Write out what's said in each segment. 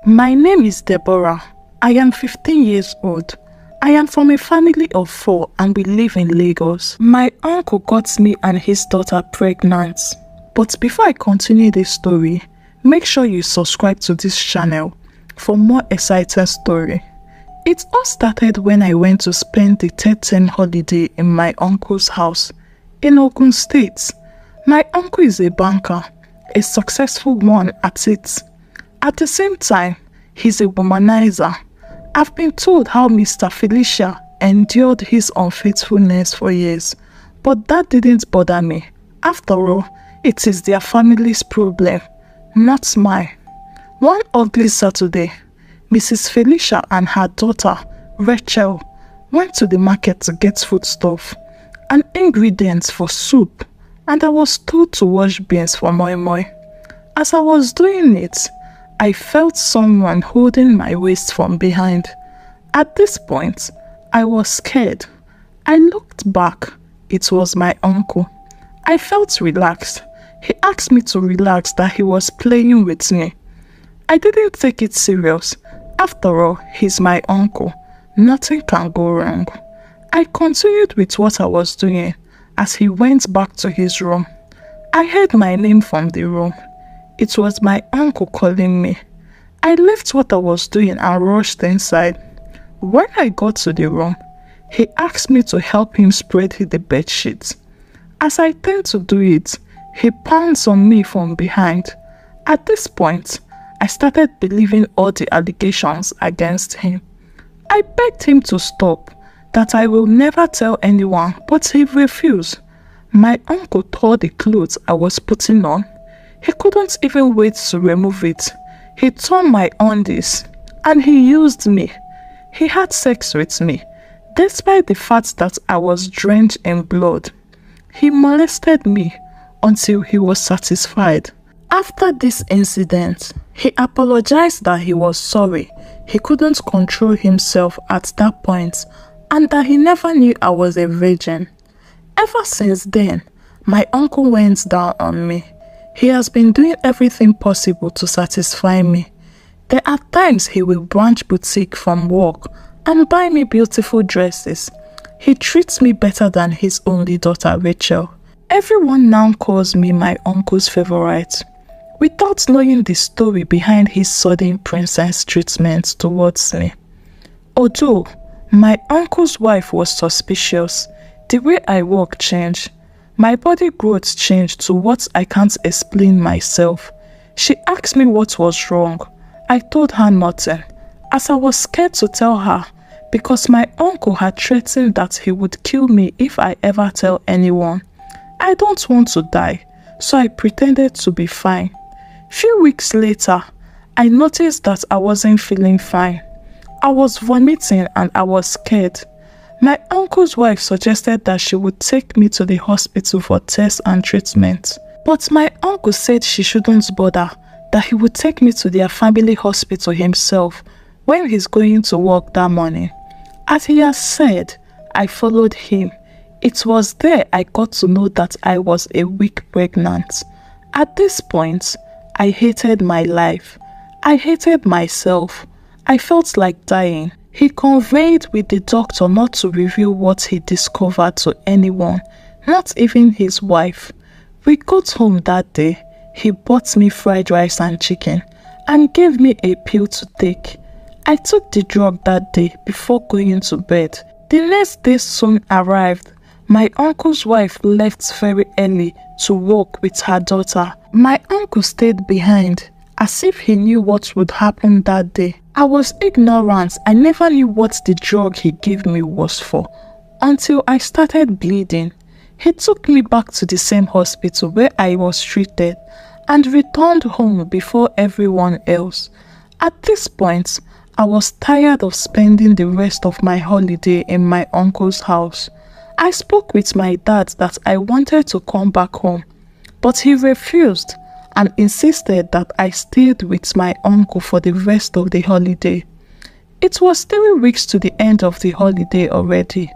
My name is Deborah. I am 15 years old. I am from a family of 4 and we live in Lagos. My uncle got me and his daughter pregnant. But before I continue this story, make sure you subscribe to this channel for more exciting story. It all started when I went to spend the 13th holiday in my uncle's house in Ogun State. My uncle is a banker, a successful one at it. At the same time, he's a womanizer. I've been told how Mr. Felicia endured his unfaithfulness for years, but that didn't bother me. After all, it is their family's problem, not mine. One ugly Saturday, Mrs. Felicia and her daughter, Rachel, went to the market to get foodstuff and ingredients for soup, and I was told to wash beans for moi moi. As I was doing it, I felt someone holding my waist from behind. At this point, I was scared. I looked back. It was my uncle. I felt relaxed. He asked me to relax, that he was playing with me. I didn't take it serious. After all, he's my uncle. Nothing can go wrong. I continued with what I was doing as he went back to his room. I heard my name from the room. It was my uncle calling me. I left what I was doing and rushed inside. When I got to the room, he asked me to help him spread the bed sheets. As I turned to do it, he pounced on me from behind. At this point, I started believing all the allegations against him. I begged him to stop, that I will never tell anyone, but he refused. My uncle tore the clothes I was putting on. He couldn't even wait to remove it. He tore my undies and he used me. He had sex with me, despite the fact that I was drenched in blood. He molested me until he was satisfied. After this incident, he apologized that he was sorry. He couldn't control himself at that point and that he never knew I was a virgin. Ever since then, my uncle went down on me. He has been doing everything possible to satisfy me. There are times he will branch boutique from work and buy me beautiful dresses. He treats me better than his only daughter, Rachel. Everyone now calls me my uncle's favorite, without knowing the story behind his sudden princess treatment towards me. Although my uncle's wife was suspicious, the way I walk changed. My body growth changed to what I can't explain myself. She asked me what was wrong. I told her nothing, as I was scared to tell her because my uncle had threatened that he would kill me if I ever tell anyone. I don't want to die, so I pretended to be fine. Few weeks later, I noticed that I wasn't feeling fine. I was vomiting and I was scared. My uncle's wife suggested that she would take me to the hospital for tests and treatment. But my uncle said she shouldn't bother, that he would take me to their family hospital himself when he's going to work that morning. As he has said, I followed him. It was there I got to know that I was a week pregnant. At this point, I hated my life. I hated myself. I felt like dying. He conveyed with the doctor not to reveal what he discovered to anyone, not even his wife. We got home that day. He bought me fried rice and chicken and gave me a pill to take. I took the drug that day before going to bed. The next day soon arrived. My uncle's wife left very early to work with her daughter. My uncle stayed behind, as if he knew what would happen that day. I was ignorant. I never knew what the drug he gave me was for, until I started bleeding. He took me back to the same hospital where I was treated and returned home before everyone else. At this point, I was tired of spending the rest of my holiday in my uncle's house. I spoke with my dad that I wanted to come back home, but he refused and insisted that I stayed with my uncle for the rest of the holiday. It was 3 weeks to the end of the holiday already.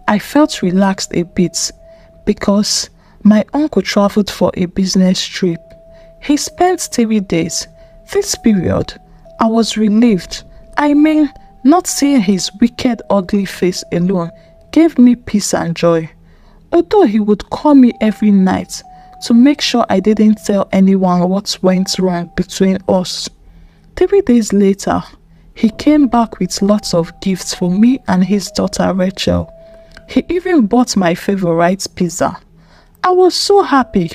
I felt relaxed a bit because my uncle traveled for a business trip. He spent 3 days. This period, I was relieved. I mean, not seeing his wicked, ugly face alone gave me peace and joy. Although he would call me every night to make sure I didn't tell anyone what went wrong between us. 3 days later, he came back with lots of gifts for me and his daughter Rachel. He even bought my favorite pizza. I was so happy.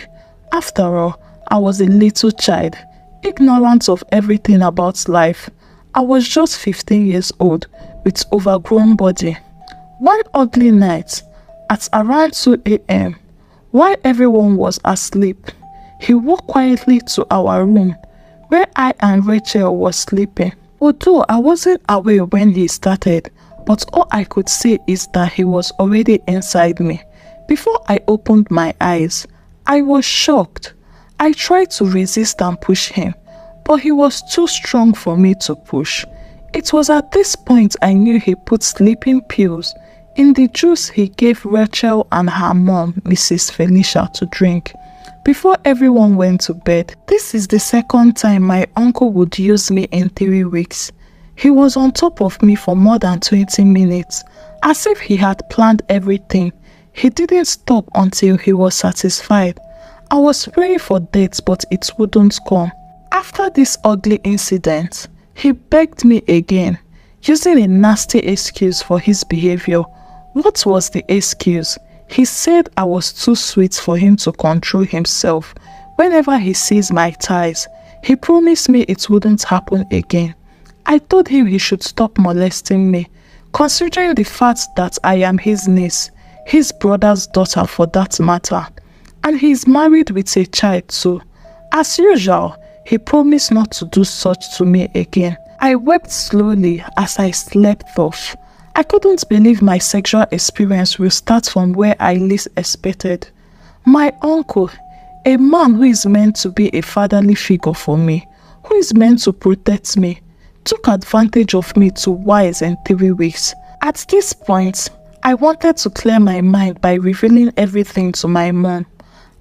After all, I was a little child, ignorant of everything about life. I was just 15 years old with overgrown body. One ugly night, at around 2 a.m., while everyone was asleep, he walked quietly to our room where I and Rachel were sleeping. Although I wasn't aware when he started, but all I could say is that he was already inside me. Before I opened my eyes, I was shocked. I tried to resist and push him, but he was too strong for me to push. It was at this point I knew he put sleeping pills in the juice he gave Rachel and her mom, Mrs. Felicia, to drink before everyone went to bed. This is the second time my uncle would use me in 3 weeks. He was on top of me for more than 20 minutes, as if he had planned everything. He didn't stop until he was satisfied. I was praying for death, but it wouldn't come. After this ugly incident, he begged me again, using a nasty excuse for his behavior. What was the excuse? He said I was too sweet for him to control himself. Whenever he sees my thighs, he promised me it wouldn't happen again. I told him he should stop molesting me, considering the fact that I am his niece, his brother's daughter for that matter, and he is married with a child too. As usual, he promised not to do such to me again. I wept slowly as I slept off. I couldn't believe my sexual experience will start from where I least expected. My uncle, a man who is meant to be a fatherly figure for me, who is meant to protect me, took advantage of me to wise in 3 weeks. At this point, I wanted to clear my mind by revealing everything to my mom.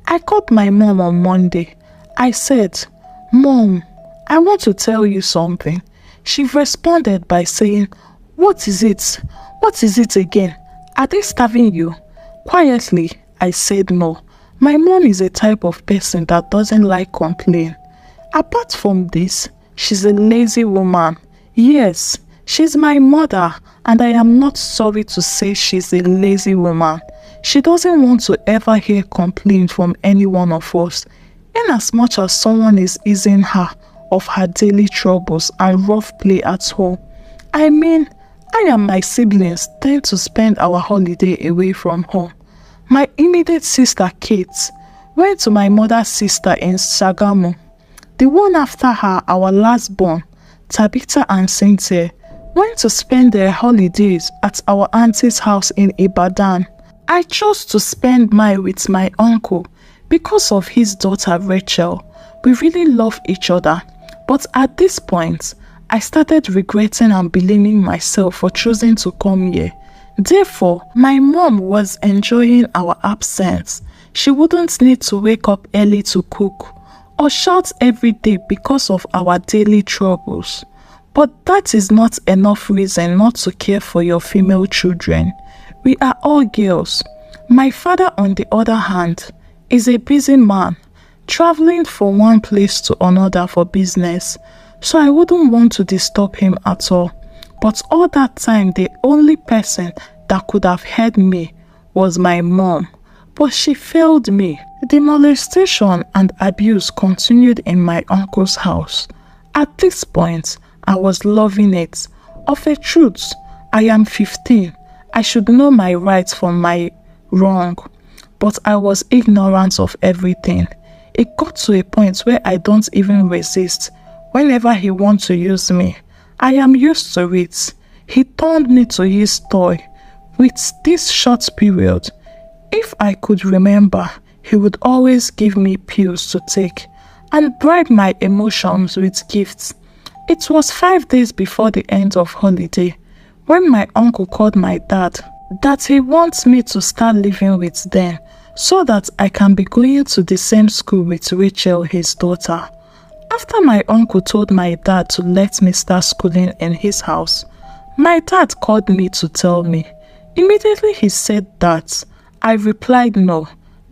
I called my mom on Monday. I said, "Mom, I want to tell you something." She responded by saying, "What is it? What is it again? Are they starving you?" Quietly, I said no. My mom is a type of person that doesn't like complain. Apart from this, she's a lazy woman. Yes, she's my mother, and I am not sorry to say she's a lazy woman. She doesn't want to ever hear complaint from any one of us, in as much as someone is easing her of her daily troubles and rough play at home. I mean, I and my siblings tend to spend our holiday away from home. My immediate sister Kate went to my mother's sister in Sagamu. The one after her, our last born, Tabitha and Cynthia, went to spend their holidays at our auntie's house in Ibadan. I chose to spend mine with my uncle because of his daughter Rachel. We really love each other, but at this point, I started regretting and blaming myself for choosing to come here. Therefore, my mom was enjoying our absence. She wouldn't need to wake up early to cook or shout every day because of our daily troubles. But that is not enough reason not to care for your female children. We are all girls. My father, on the other hand, is a busy man, traveling from one place to another for business, so I wouldn't want to disturb him at all. But all that time, the only person that could have heard me was my mom. But she failed me. The molestation and abuse continued in my uncle's house. At this point, I was loving it. Of a truth, I am 15. I should know my right from my wrong. But I was ignorant of everything. It got to a point where I don't even resist. Whenever he wants to use me, I am used to it. He turned me to his toy. With this short period, if I could remember, he would always give me pills to take and bribe my emotions with gifts. It was 5 days before the end of holiday when my uncle called my dad that he wants me to start living with them so that I can be going to the same school with Rachel, his daughter. After my uncle told my dad to let me start schooling in his house, my dad called me to tell me. Immediately he said that. I replied no.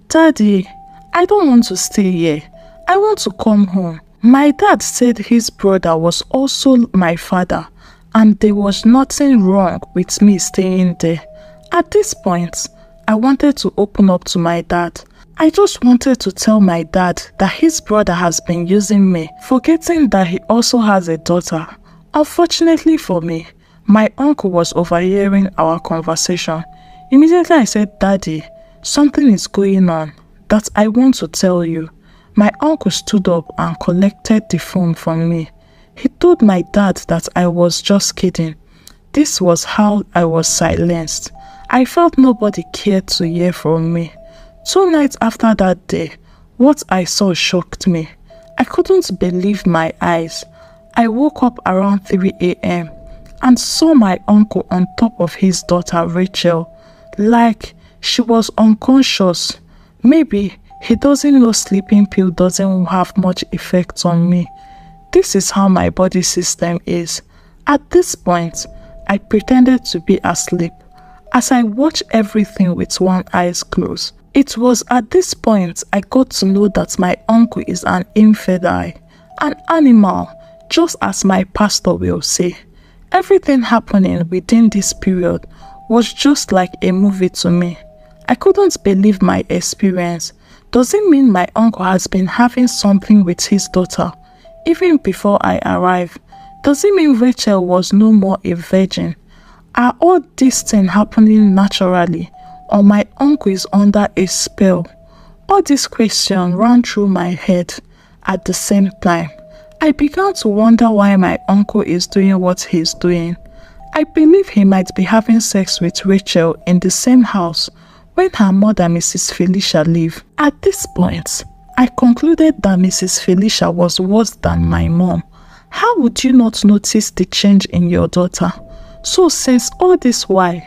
Daddy, I don't want to stay here. I want to come home. My dad said his brother was also my father and there was nothing wrong with me staying there. At this point, I wanted to open up to my dad. I just wanted to tell my dad that his brother has been using me, forgetting that he also has a daughter. Unfortunately for me, my uncle was overhearing our conversation. Immediately I said, Daddy, something is going on that I want to tell you. My uncle stood up and collected the phone from me. He told my dad that I was just kidding. This was how I was silenced. I felt nobody cared to hear from me. 2 nights after that day, what I saw shocked me. I couldn't believe my eyes. I woke up around 3 a.m. and saw my uncle on top of his daughter Rachel, like she was unconscious. Maybe he doesn't know sleeping pill doesn't have much effect on me. This is how my body system is. At this point, I pretended to be asleep as I watched everything with one eye closed. It was at this point I got to know that my uncle is an infidel, an animal, just as my pastor will say. Everything happening within this period was just like a movie to me. I couldn't believe my experience. Does it mean my uncle has been having something with his daughter even before I arrived? Does it mean Rachel was no more a virgin? Are all these things happening naturally, or my uncle is under a spell? All these questions ran through my head at the same time. I began to wonder why my uncle is doing what he's doing. I believe he might be having sex with Rachel in the same house when her mother, Mrs. Felicia, lived. At this point, I concluded that Mrs. Felicia was worse than my mom. How would you not notice the change in your daughter? So since all this while,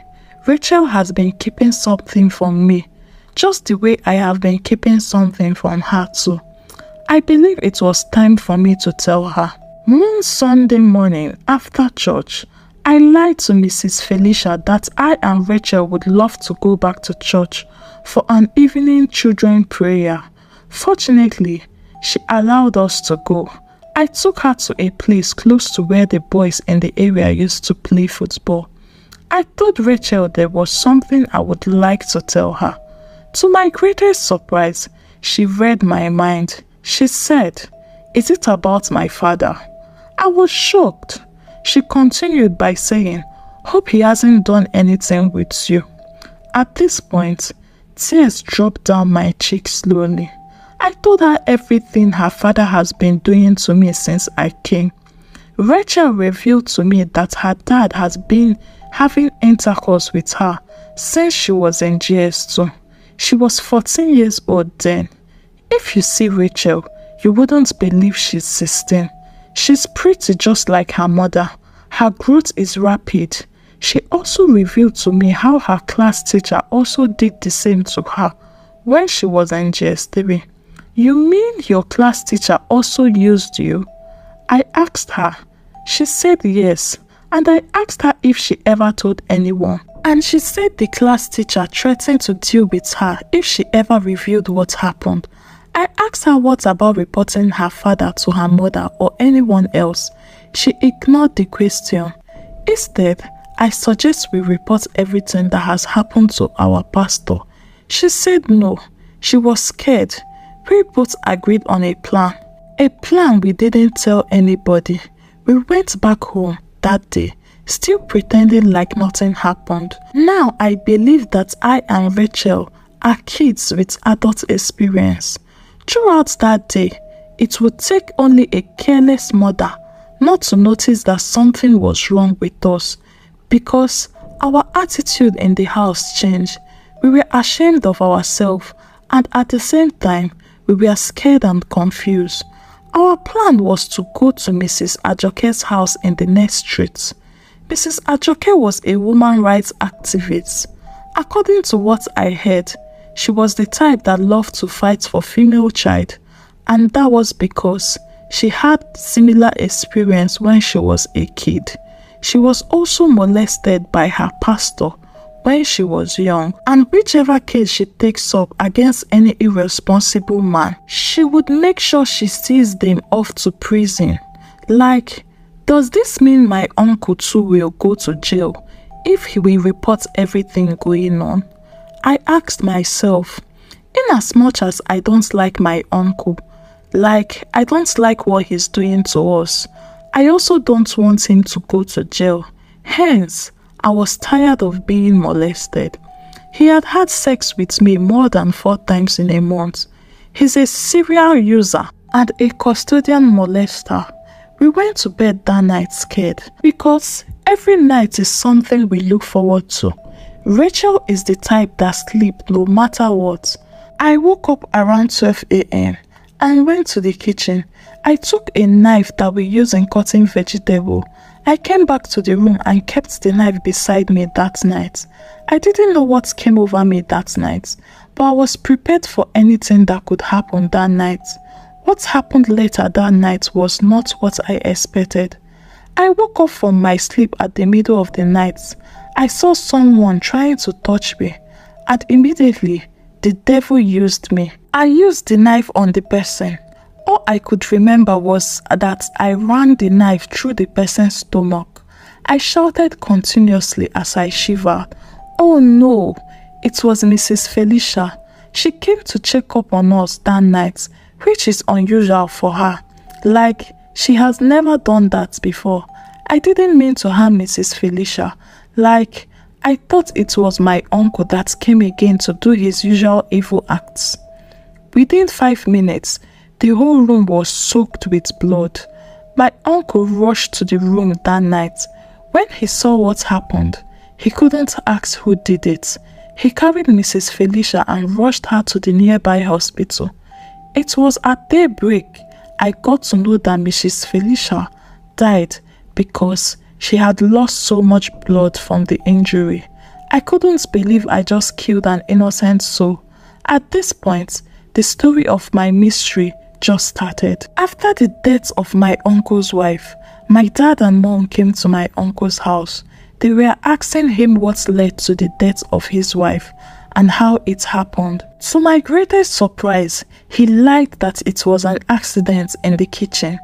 Rachel has been keeping something from me, just the way I have been keeping something from her too. I believe it was time for me to tell her. One Sunday morning after church, I lied to Mrs. Felicia that I and Rachel would love to go back to church for an evening children prayer. Fortunately, she allowed us to go. I took her to a place close to where the boys in the area used to play football. I told Rachel there was something I would like to tell her. To my greatest surprise, she read my mind. She said, "Is it about my father?" I was shocked. She continued by saying, "Hope he hasn't done anything with you." At this point, tears dropped down my cheeks slowly. I told her everything her father has been doing to me since I came. Rachel revealed to me that her dad has been having intercourse with her since she was in GS2. She was 14 years old then. If you see Rachel, you wouldn't believe she's 16. She's pretty just like her mother. Her growth is rapid. She also revealed to me how her class teacher also did the same to her when she was in GS3. "You mean your class teacher also used you?" I asked her. She said yes, and I asked her if she ever told anyone. And she said the class teacher threatened to deal with her if she ever revealed what happened. I asked her what about reporting her father to her mother or anyone else. She ignored the question. Instead, I suggest we report everything that has happened to our pastor. She said no. She was scared. We both agreed on a plan. A plan we didn't tell anybody. We went back home that day, still pretending like nothing happened. Now I believe that I and Rachel are kids with adult experience. Throughout that day, it would take only a careless mother not to notice that something was wrong with us, because our attitude in the house changed. We were ashamed of ourselves, and at the same time, we were scared and confused. Our plan was to go to Mrs. Ajoke's house in the next street. Mrs. Ajoke was a woman rights activist. According to what I heard, she was the type that loved to fight for female child, and that was because She had similar experience when she was a kid. She was also molested by her pastor when she was young, and whichever case she takes up against any irresponsible man, she would make sure she sees them off to prison. Like, does this mean my uncle too will go to jail if he will report everything going on? I asked myself, in as much as I don't like my uncle, like I don't like what he's doing to us, I also don't want him to go to jail. Hence, I was tired of being molested. He had had sex with me more than 4 times in a month. He's a serial user and a custodian molester. We went to bed that night scared because every night is something we look forward to. Rachel is the type that sleeps no matter what. I woke up around 12 a.m. and went to the kitchen. I took a knife that we use in cutting vegetable. I came back to the room and kept the knife beside me that night. I didn't know what came over me that night, but I was prepared for anything that could happen that night. What happened later that night was not what I expected. I woke up from my sleep at the middle of the night. I saw someone trying to touch me, and immediately the devil used me. I used the knife on the person. All I could remember was that I ran the knife through the person's stomach. I shouted continuously as I shivered. Oh no, it was Mrs. Felicia. She came to check up on us that night, which is unusual for her. Like, she has never done that before. I didn't mean to harm Mrs. Felicia. Like, I thought it was my uncle that came again to do his usual evil acts. Within 5 minutes, the whole room was soaked with blood. My uncle rushed to the room that night. When he saw what happened, he couldn't ask who did it. He carried Mrs. Felicia and rushed her to the nearby hospital. It was at daybreak I got to know that Mrs. Felicia died because she had lost so much blood from the injury. I couldn't believe I just killed an innocent soul. At this point, the story of my mystery just started. After the death of my uncle's wife, my dad and mom came to my uncle's house. They were asking him what led to the death of his wife and how it happened. To my greatest surprise, he lied that it was an accident in the kitchen.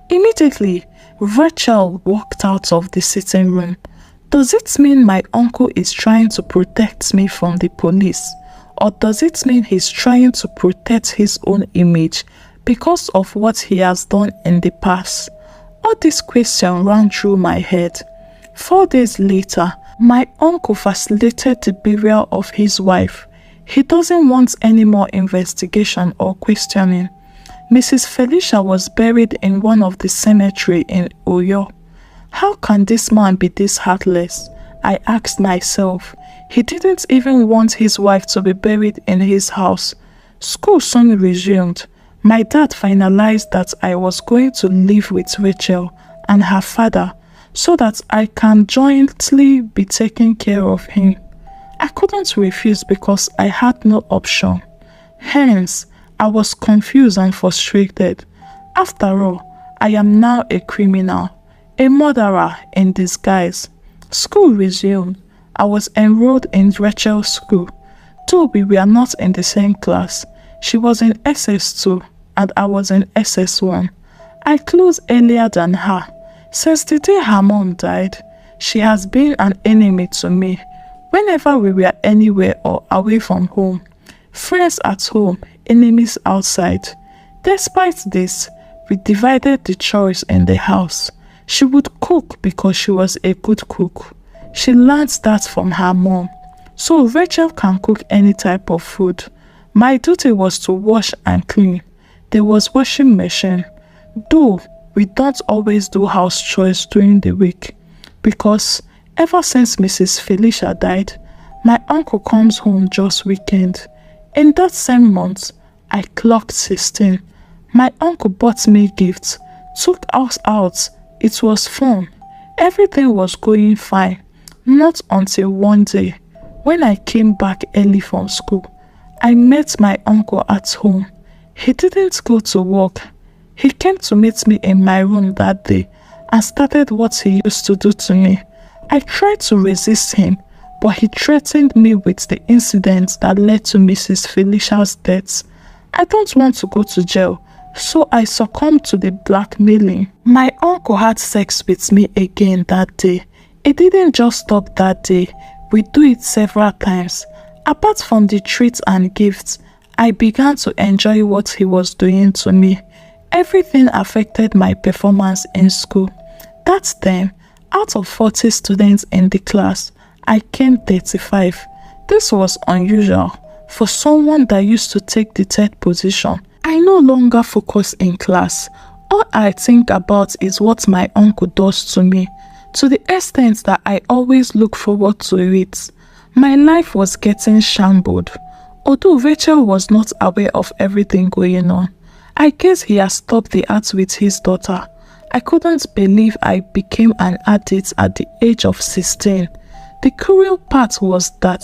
Immediately, Rachel walked out of the sitting room. Does it mean my uncle is trying to protect me from the police? Or does it mean he's trying to protect his own image because of what he has done in the past? All this question ran through my head. 4 days later, my uncle facilitated the burial of his wife. He doesn't want any more investigation or questioning. Mrs. Felicia was buried in one of the cemeteries in Oyo. How can this man be this heartless? I asked myself. He didn't even want his wife to be buried in his house. School soon resumed. My dad finalized that I was going to live with Rachel and her father so that I can jointly be taking care of him. I couldn't refuse because I had no option. Hence, I was confused and frustrated. After all, I am now a criminal, a murderer in disguise. School resumed. I was enrolled in Rachel's school. Though we were not in the same class, she was in SS2 and I was in SS1. I closed earlier than her. Since the day her mom died, she has been an enemy to me. Whenever we were anywhere or away from home, friends at home, enemies outside. Despite this, we divided the chores in the house. She would cook because she was a good cook. She learned that from her mom. So Rachel can cook any type of food. My duty was to wash and clean. There was washing machine. Though we don't always do house chores during the week because ever since Mrs. Felicia died, my uncle comes home just weekend. In that same month, I clocked 16. My uncle bought me gifts, took us out. It was fun. Everything was going fine. Not until one day, when I came back early from school, I met my uncle at home. He didn't go to work. He came to meet me in my room that day and started what he used to do to me. I tried to resist him, but he threatened me with the incident that led to Mrs. Felicia's death. I don't want to go to jail, so I succumbed to the blackmailing. My uncle had sex with me again that day. It didn't just stop that day. We do it several times. Apart from the treats and gifts, I began to enjoy what he was doing to me. Everything affected my performance in school. That time, out of 40 students in the class, I came 35. This was unusual for someone that used to take the third position. I no longer focus in class. All I think about is what my uncle does to me, to the extent that I always look forward to it. My life was getting shambled. Although Rachel was not aware of everything going on, I guess he has stopped the act with his daughter. I couldn't believe I became an addict at the age of 16. The cruel part was that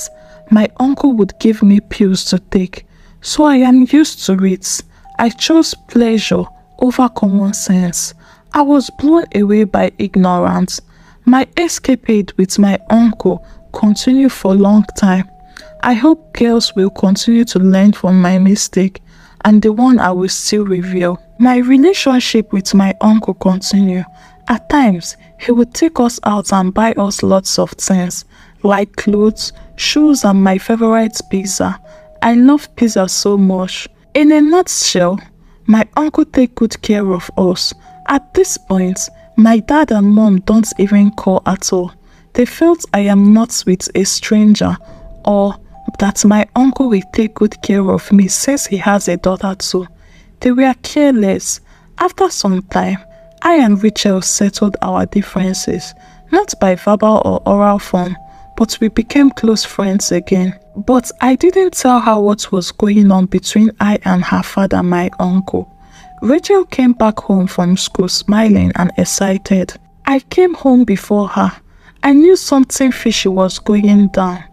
my uncle would give me pills to take, so I am used to it. I chose pleasure over common sense. I was blown away by ignorance. My escapade with my uncle continued for a long time. I hope girls will continue to learn from my mistake and the one I will still reveal. My relationship with my uncle continued. At times, he would take us out and buy us lots of things, like clothes, shoes, and my favorite pizza. I love pizza so much. In a nutshell, my uncle takes good care of us. At this point, my dad and mom don't even call at all. They felt I am not with a stranger, or that my uncle will take good care of me since he has a daughter too. They were careless. After some time, I and Rachel settled our differences, not by verbal or oral form, but we became close friends again. But I didn't tell her what was going on between I and her father, my uncle. Rachel came back home from school smiling and excited. I came home before her. I knew something fishy was going down.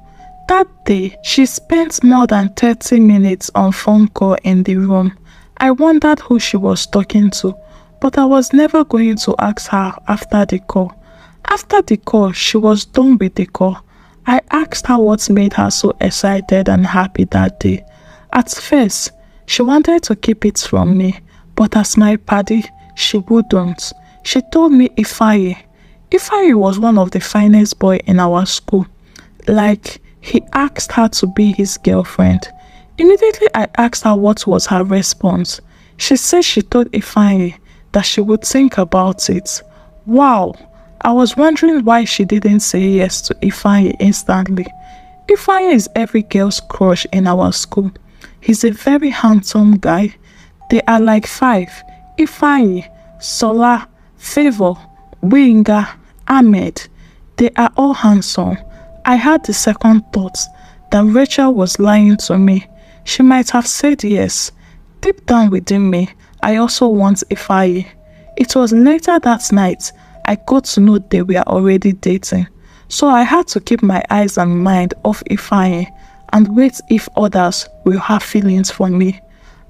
That day, she spent more than 30 minutes on phone call in the room. I wondered who she was talking to, but I was never going to ask her after the call. After the call, she was done with the call. I asked her what made her so excited and happy that day. At first, she wanted to keep it from me, but as my paddy, she wouldn't. She told me Ifeanyi was one of the finest boys in our school. Like, he asked her to be his girlfriend. Immediately I asked her what was her response. She said she told Ifeanyi that she would think about it. Wow! I was wondering why she didn't say yes to Ifeanyi instantly. Ifeanyi is every girl's crush in our school. He's a very handsome guy. They are like 5. Ifeanyi, Sola, Favor, Winga, Ahmed. They are all handsome. I had the second thought that Rachel was lying to me. She might have said yes. Deep down within me, I also want Ifeanyi. It was later that night I got to know they were already dating. So I had to keep my eyes and mind off Ifeanyi and wait if others will have feelings for me.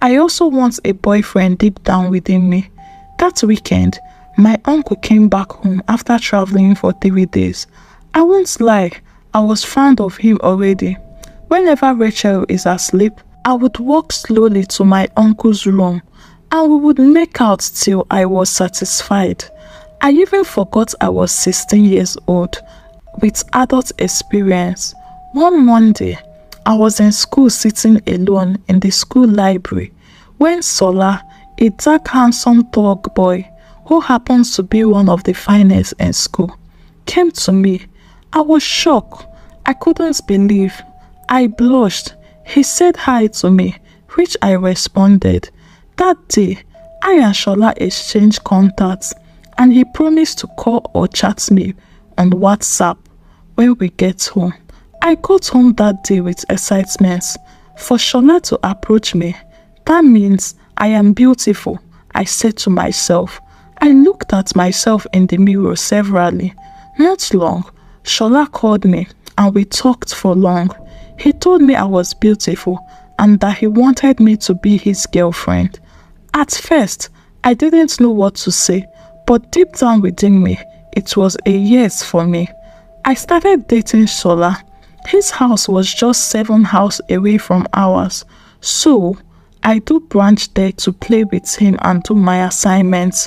I also want a boyfriend deep down within me. That weekend, my uncle came back home after traveling for 3 days. I won't lie, I was fond of him already. Whenever Rachel is asleep, I would walk slowly to my uncle's room and we would make out till I was satisfied. I even forgot I was 16 years old with adult experience. One Monday, I was in school sitting alone in the school library when Sola, a dark handsome thug boy who happens to be one of the finest in school, came to me. I was shocked. I couldn't believe. I blushed. He said hi to me, which I responded. That day, I and Shola exchanged contacts and he promised to call or chat me on WhatsApp when we get home. I got home that day with excitement. For Shola to approach me, that means I am beautiful, I said to myself. I looked at myself in the mirror severally. Not long, Shola called me and we talked for long. He told me I was beautiful and that he wanted me to be his girlfriend. At first, I didn't know what to say, but deep down within me, it was a yes for me. I started dating Shola. His house was just 7 houses away from ours, so I do branch there to play with him and do my assignments.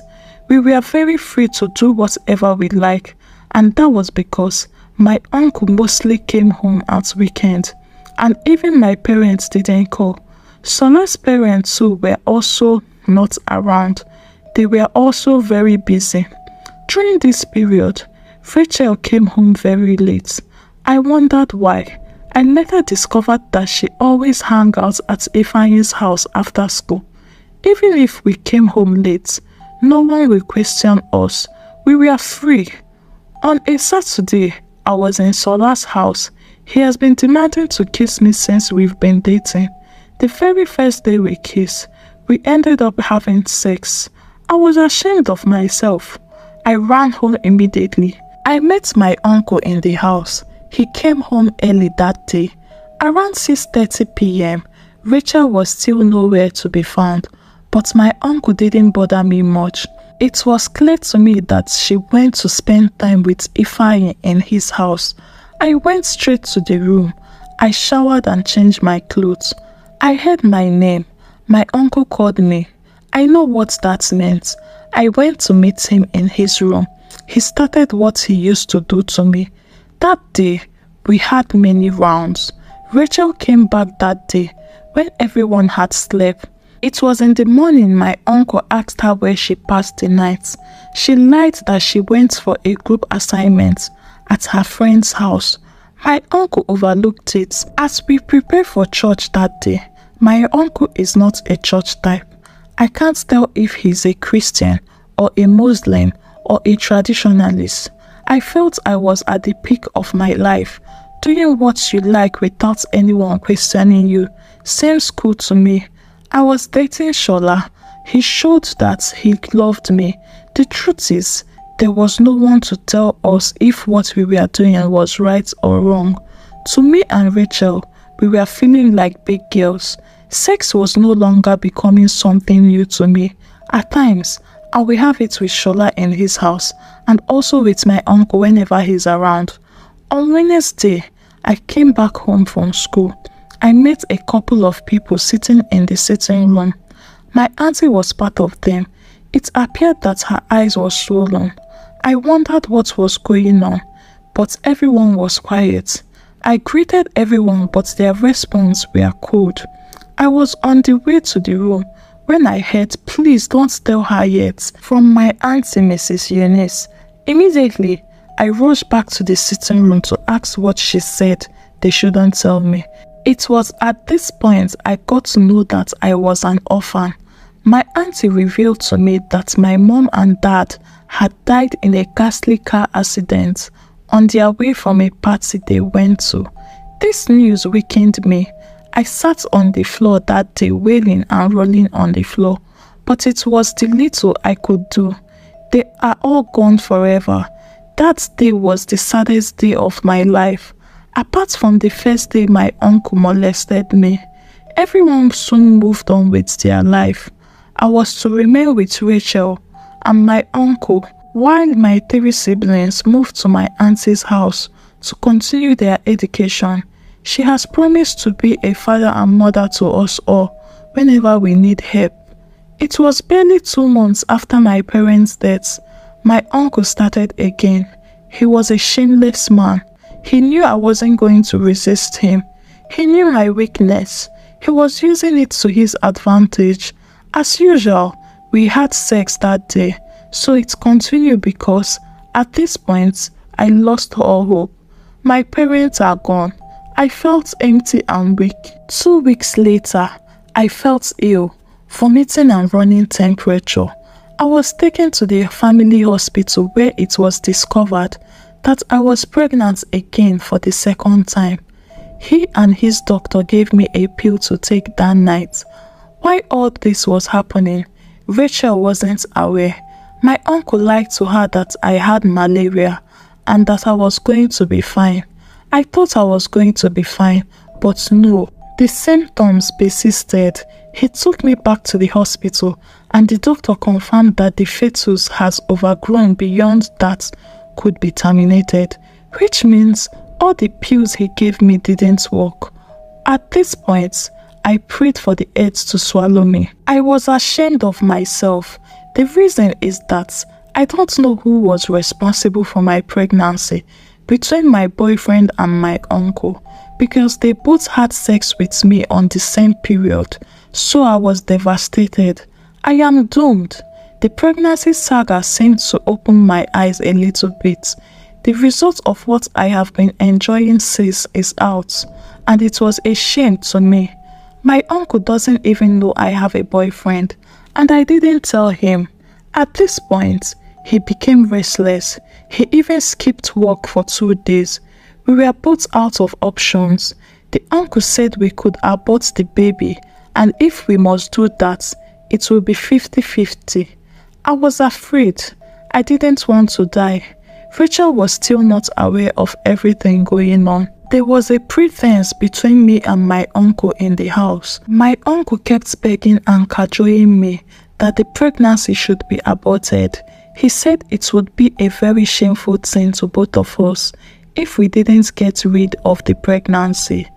We were very free to do whatever we like, and that was because my uncle mostly came home at weekends, and even my parents didn't call. Shola's parents too were also not around. They were also very busy. During this period, Rachel came home very late. I wondered why. I later discovered that she always hung out at Ifeanyi's house after school. Even if we came home late, no one will question us. We were free. On a Saturday, I was in Shola's house. He has been demanding to kiss me since we've been dating. The very first day we kissed, we ended up having sex. I was ashamed of myself. I ran home immediately. I met my uncle in the house. He came home early that day. Around 6:30 p.m., Rachel was still nowhere to be found, but my uncle didn't bother me much. It was clear to me that she went to spend time with Ifeanyi in his house. I went straight to the room. I showered and changed my clothes. I heard my name. My uncle called me. I know what that meant. I went to meet him in his room. He started what he used to do to me. That day, we had many rounds. Rachel came back that day when everyone had slept. It was in the morning my uncle asked her where she passed the night. She lied that she went for a group assignment at her friend's house. My uncle overlooked it. As we prepared for church that day, my uncle is not a church type. I can't tell if he's a Christian or a Muslim or a traditionalist. I felt I was at the peak of my life. Doing what you like without anyone questioning you seems cool to me. I was dating Shola. He showed that he loved me. The truth is, there was no one to tell us if what we were doing was right or wrong. To me and Rachel, we were feeling like big girls. Sex was no longer becoming something new to me. At times, I will have it with Shola in his house and also with my uncle whenever he's around. On Wednesday, I came back home from school. I met a couple of people sitting in the sitting room. My auntie was part of them. It appeared that her eyes were swollen. I wondered what was going on, but everyone was quiet. I greeted everyone, but their response were cold. I was on the way to the room when I heard, "Please don't tell her yet," from my auntie Mrs. Eunice. Immediately, I rushed back to the sitting room to ask what she said they shouldn't tell me. It was at this point I got to know that I was an orphan. My auntie revealed to me that my mom and dad had died in a ghastly car accident on their way from a party they went to. This news weakened me. I sat on the floor that day wailing and rolling on the floor, but it was the little I could do. They are all gone forever. That day was the saddest day of my life. Apart from the first day my uncle molested me, everyone soon moved on with their life. I was to remain with Rachel and my uncle while my 3 siblings moved to my auntie's house to continue their education. She has promised to be a father and mother to us all whenever we need help. It was barely 2 months after my parents' deaths. My uncle started again. He was a shameless man. He knew I wasn't going to resist him. He knew my weakness. He was using it to his advantage. As usual, we had sex that day, so it continued because at this point, I lost all hope. My parents are gone. I felt empty and weak. 2 weeks later, I felt ill, vomiting and running temperature. I was taken to the family hospital where it was discovered that I was pregnant again for the 2nd time. He and his doctor gave me a pill to take that night. While all this was happening, Rachel wasn't aware. My uncle lied to her that I had malaria and that I was going to be fine. I thought I was going to be fine, but no. The symptoms persisted. He took me back to the hospital and the doctor confirmed that the fetus has overgrown beyond that could be terminated, which means all the pills he gave me didn't work. At this point, I prayed for the earth to swallow me. I was ashamed of myself. The reason is that I don't know who was responsible for my pregnancy between my boyfriend and my uncle, because they both had sex with me on the same period, so I was devastated. I am doomed. The pregnancy saga seemed to open my eyes a little bit. The result of what I have been enjoying since is out, and it was a shame to me. My uncle doesn't even know I have a boyfriend, and I didn't tell him. At this point, he became restless. He even skipped work for 2 days. We were both out of options. The uncle said we could abort the baby, and if we must do that, it will be 50-50. I was afraid. I didn't want to die. Rachel was still not aware of everything going on. There was a pretense between me and my uncle in the house. My uncle kept begging and cajoling me that the pregnancy should be aborted. He said it would be a very shameful thing to both of us if we didn't get rid of the pregnancy.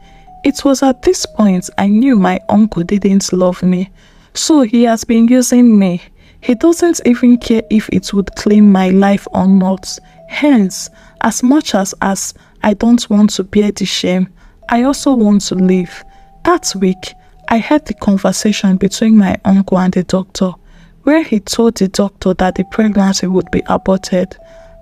It was at this point I knew my uncle didn't love me, so he has been using me. He doesn't even care if it would claim my life or not. Hence, as much as I don't want to bear the shame, I also want to live. That week, I heard the conversation between my uncle and the doctor, where he told the doctor that the pregnancy would be aborted.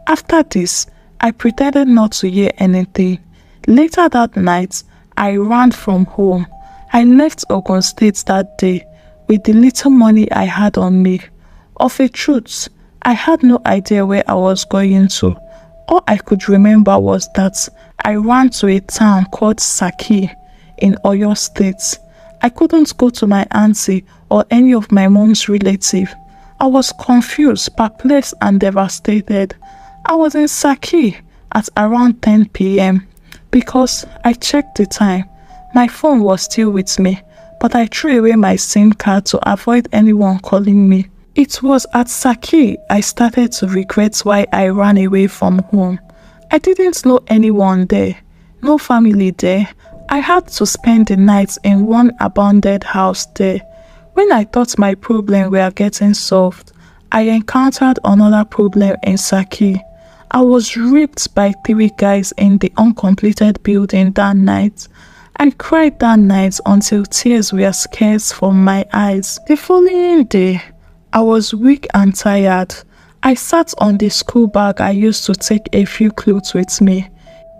After this, I pretended not to hear anything. Later that night, I ran from home. I left Ogun State that day with the little money I had on me. Of a truth, I had no idea where I was going to. All I could remember was that I ran to a town called Saki in Oyo State. I couldn't go to my auntie or any of my mom's relatives. I was confused, perplexed and devastated. I was in Saki at around 10 p.m. because I checked the time. My phone was still with me, but I threw away my SIM card to avoid anyone calling me. It was at Saki I started to regret why I ran away from home. I didn't know anyone there, no family there. I had to spend the night in one abandoned house there. When I thought my problem were getting solved, I encountered another problem in Saki. I was raped by 3 guys in the uncompleted building that night. I cried that night until tears were scarce from my eyes. The following day, I was weak and tired. I sat on the school bag I used to take a few clothes with me.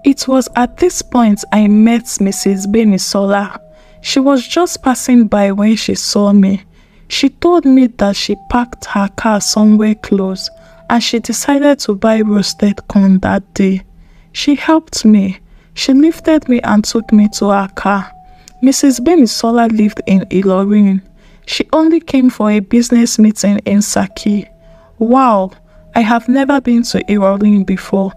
It was at this point I met Mrs. Benisola. She was just passing by when she saw me. She told me that she parked her car somewhere close and she decided to buy roasted corn that day. She helped me. She lifted me and took me to her car. Mrs. Benisola lived in Ilorin. She only came for a business meeting in Saki. Wow, I have never been to Ilorin before.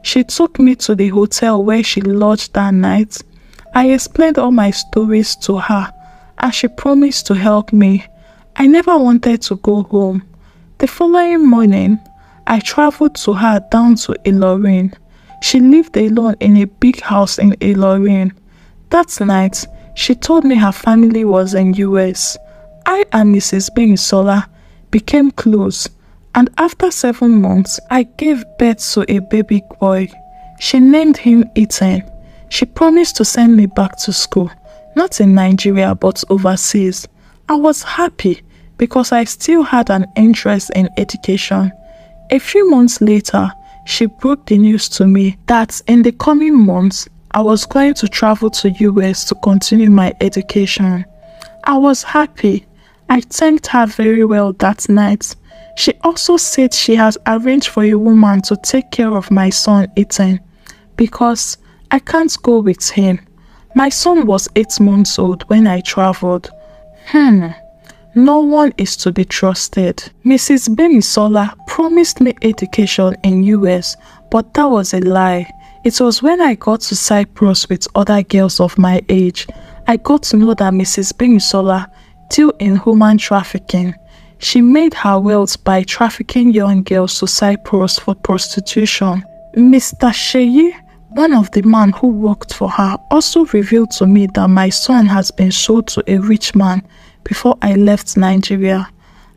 She took me to the hotel where she lodged that night. I explained all my stories to her and she promised to help me. I never wanted to go home. The following morning, I traveled to her down to Ilorin. She lived alone in a big house in Ilorin. That night, she told me her family was in US. I and Mrs. Benisola became close, and after 7 months, I gave birth to a baby boy. She named him Ethan. She promised to send me back to school, not in Nigeria but overseas. I was happy because I still had an interest in education. A few months later, she broke the news to me that in the coming months, I was going to travel to US to continue my education. I was happy. I thanked her very well that night. She also said she has arranged for a woman to take care of my son Ethan because I can't go with him. My son was 8 months old when I traveled. No one is to be trusted. Mrs. Benisola promised me education in US, but that was a lie. It was when I got to Cyprus with other girls of my age. I got to know that Mrs. Bemisola dealt in human trafficking. She made her wealth by trafficking young girls to Cyprus for prostitution. Mr. Sheyi, one of the men who worked for her, also revealed to me that my son has been sold to a rich man before I left Nigeria.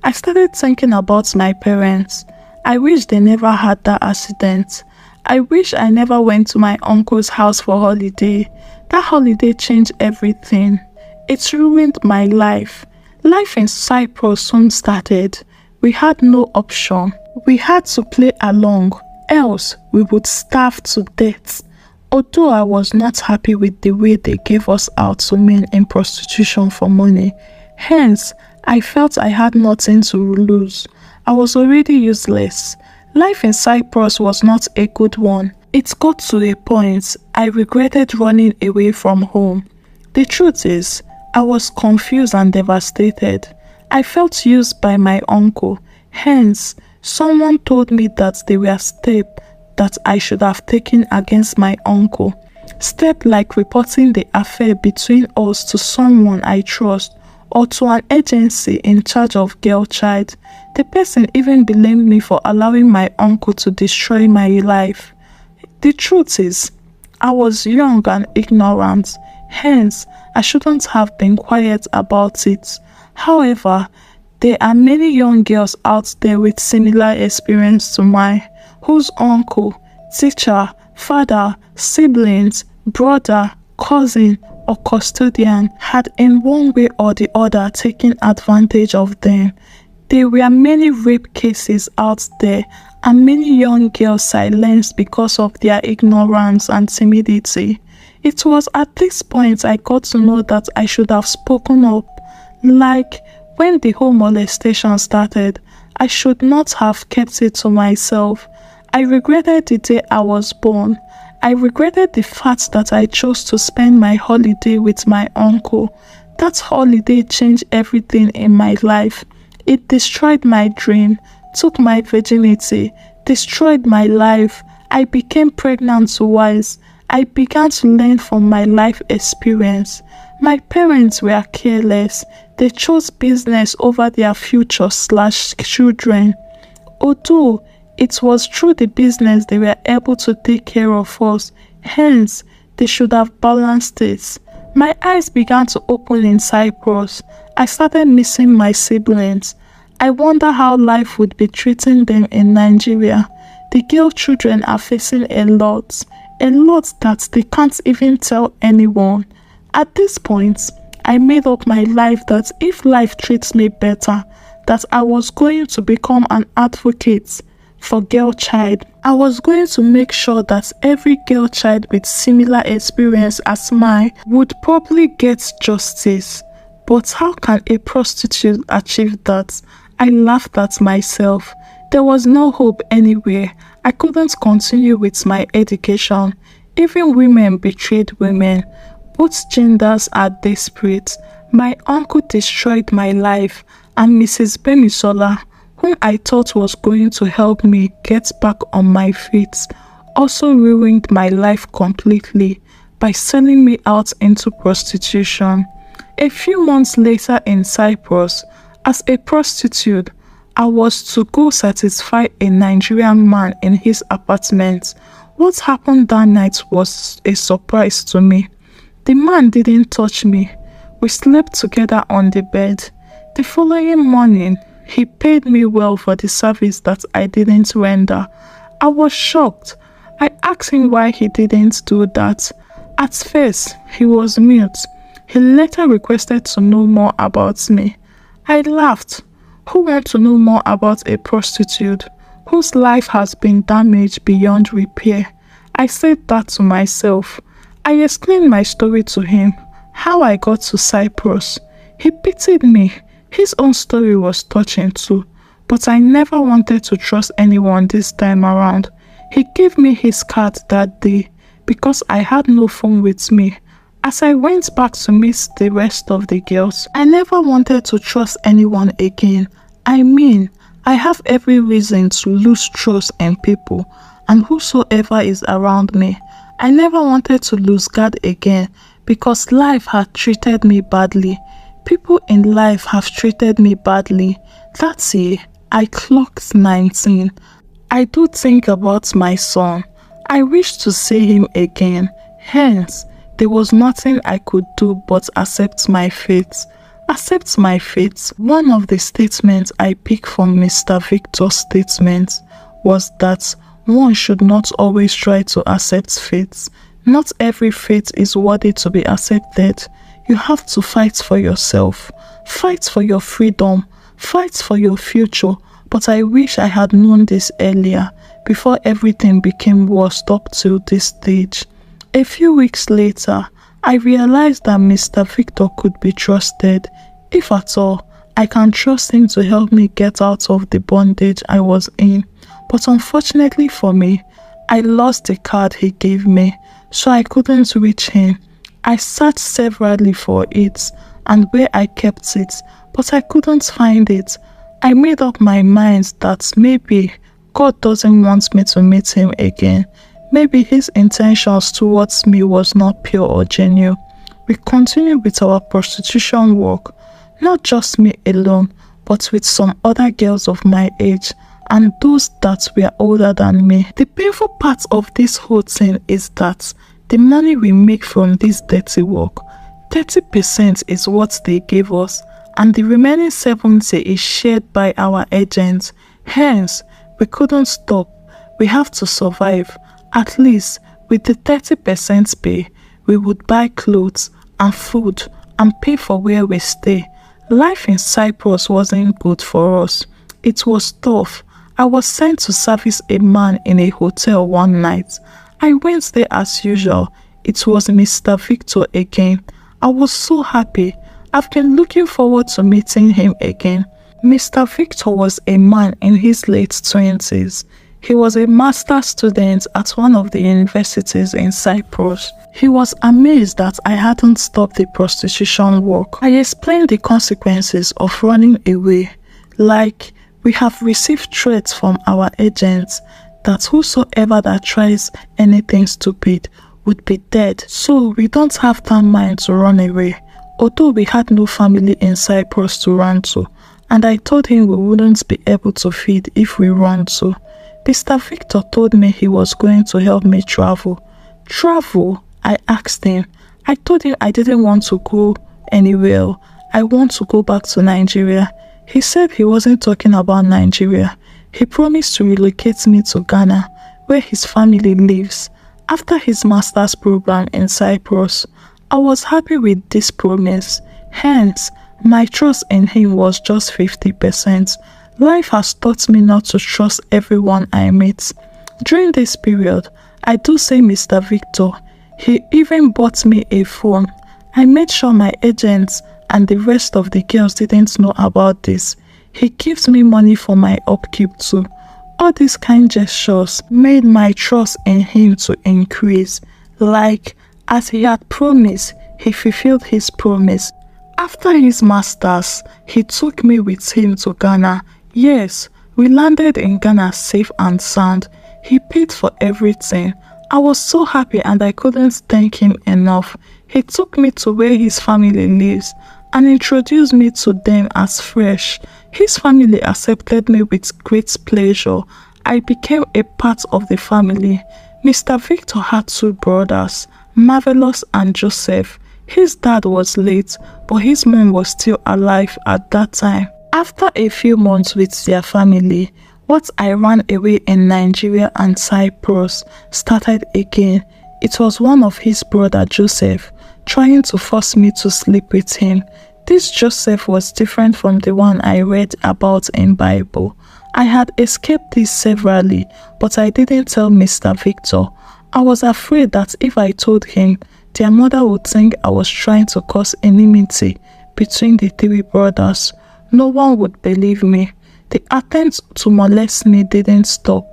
I started thinking about my parents. I wish they never had that accident. I wish I never went to my uncle's house for holiday. That holiday changed everything. It ruined my life. Life in Cyprus soon started. We had no option. We had to play along, else we would starve to death. Although I was not happy with the way they gave us out to men in prostitution for money, hence I felt I had nothing to lose. I was already useless. Life in Cyprus was not a good one. It got to a point I regretted running away from home. The truth is, I was confused and devastated. I felt used by my uncle. Hence, someone told me that there were steps that I should have taken against my uncle. Steps like reporting the affair between us to someone I trust or to an agency in charge of girl child. The person even blamed me for allowing my uncle to destroy my life. The truth is, I was young and ignorant. Hence, I shouldn't have been quiet about it. However, there are many young girls out there with similar experience to mine, whose uncle, teacher, father, siblings, brother, cousin, or custodian had in one way or the other taken advantage of them. There were many rape cases out there and many young girls silenced because of their ignorance and timidity. It was at this point I got to know that I should have spoken up. Like when the whole molestation started, I should not have kept it to myself. I regretted the day I was born. I regretted the fact that I chose to spend my holiday with my uncle. That holiday changed everything in my life. It destroyed my dream, took my virginity, destroyed my life. I became pregnant twice. I began to learn from my life experience. My parents were careless. They chose business over their future/children. Although it was through the business they were able to take care of us, hence they should have balanced it. My eyes began to open in Cyprus. I started missing my siblings. I wonder how life would be treating them in Nigeria. The girl children are facing a lot that they can't even tell anyone. At this point, I made up my life that if life treats me better, that I was going to become an advocate for girl child. I was going to make sure that every girl child with similar experience as mine would probably get justice. But how can a prostitute achieve that? I laughed at myself. There was no hope anywhere. I couldn't continue with my education. Even women betrayed women. Both genders are desperate. My uncle destroyed my life, and Mrs. Bemisola, whom I thought was going to help me get back on my feet, also ruined my life completely by selling me out into prostitution. A few months later in Cyprus, as a prostitute, I was to go satisfy a Nigerian man in his apartment. What happened that night was a surprise to me. The man didn't touch me. We slept together on the bed. The following morning, he paid me well for the service that I didn't render. I was shocked. I asked him why he didn't do that. At first, he was mute. He later requested to know more about me. I laughed. Who wants to know more about a prostitute whose life has been damaged beyond repair? I said that to myself. I explained my story to him, how I got to Cyprus. He pitied me. His own story was touching too, but I never wanted to trust anyone this time around. He gave me his card that day because I had no phone with me. As I went back to meet the rest of the girls, I never wanted to trust anyone again. I mean, I have every reason to lose trust in people and whosoever is around me. I never wanted to lose God again because life had treated me badly. People in life have treated me badly. That year, I clocked 19. I do think about my son. I wish to see him again. Hence, there was nothing I could do but accept my fate. Accept my fate. One of the statements I picked from Mr. Victor's statement was that one should not always try to accept fate. Not every fate is worthy to be accepted. You have to fight for yourself. Fight for your freedom. Fight for your future. But I wish I had known this earlier, before everything became worse up to this stage. A few weeks later, I realized that Mr. Victor could be trusted. If at all, I can trust him to help me get out of the bondage I was in. But unfortunately for me, I lost the card he gave me, so I couldn't reach him. I searched severally for it and where I kept it, but I couldn't find it. I made up my mind that maybe God doesn't want me to meet him again. Maybe his intentions towards me was not pure or genuine. We continued with our prostitution work, not just me alone, but with some other girls of my age and those that were older than me. The painful part of this whole thing is that the money we make from this dirty work, 30% is what they gave us, and the remaining 70% is shared by our agents. Hence, we couldn't stop. We have to survive. At least, with the 30% pay, we would buy clothes and food and pay for where we stay. Life in Cyprus wasn't good for us. It was tough. I was sent to service a man in a hotel one night. I went there as usual. It was Mr. Victor again. I was so happy. I've been looking forward to meeting him again. Mr. Victor was a man in his late 20s. He was a master's student at one of the universities in Cyprus. He was amazed that I hadn't stopped the prostitution work. I explained the consequences of running away. Like, we have received threats from our agents that whosoever that tries anything stupid would be dead. So we don't have that mind to run away. Although we had no family in Cyprus to run to, and I told him we wouldn't be able to feed if we run to. Mr. Victor told me he was going to help me travel. Travel? I asked him. I told him I didn't want to go anywhere. I want to go back to Nigeria. He said he wasn't talking about Nigeria. He promised to relocate me to Ghana, where his family lives. After his master's program in Cyprus, I was happy with this promise. Hence, my trust in him was just 50%. Life has taught me not to trust everyone I meet. During this period, I do say Mr. Victor. He even bought me a phone. I made sure my agents and the rest of the girls didn't know about this. He gives me money for my upkeep too. All these kind gestures made my trust in him to increase. Like, as he had promised, he fulfilled his promise. After his masters, he took me with him to Ghana. Yes, we landed in Ghana safe and sound. He paid for everything. I was so happy and I couldn't thank him enough. He took me to where his family lives and introduced me to them as fresh. His family accepted me with great pleasure. I became a part of the family. Mr. Victor had two brothers, Marvelous and Joseph. His dad was late, but his mom was still alive at that time. After a few months with their family, what I ran away in Nigeria and Cyprus started again. It was one of his brother Joseph trying to force me to sleep with him. This Joseph was different from the one I read about in Bible. I had escaped this severally, but I didn't tell Mr. Victor. I was afraid that if I told him, their mother would think I was trying to cause enmity between the three brothers. No one would believe me. The attempts to molest me didn't stop.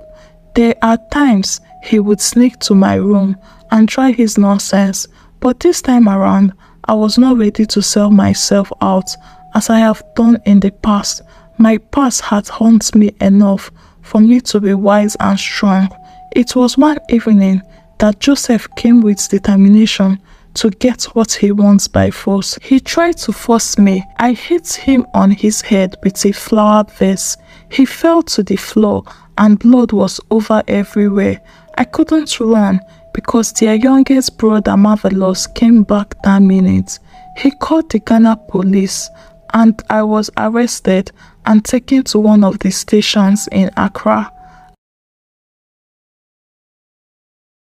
There are times he would sneak to my room and try his nonsense, but this time around, I was not ready to sell myself out as I have done in the past. My past had haunted me enough for me to be wise and strong. It was one evening that Joseph came with determination to get what he wants by force. He tried to force me. I hit him on his head with a flower vase. He fell to the floor and blood was over everywhere. I couldn't run because their youngest brother, Marvelous, came back that minute. He called the Ghana police and I was arrested and taken to one of the stations in Accra.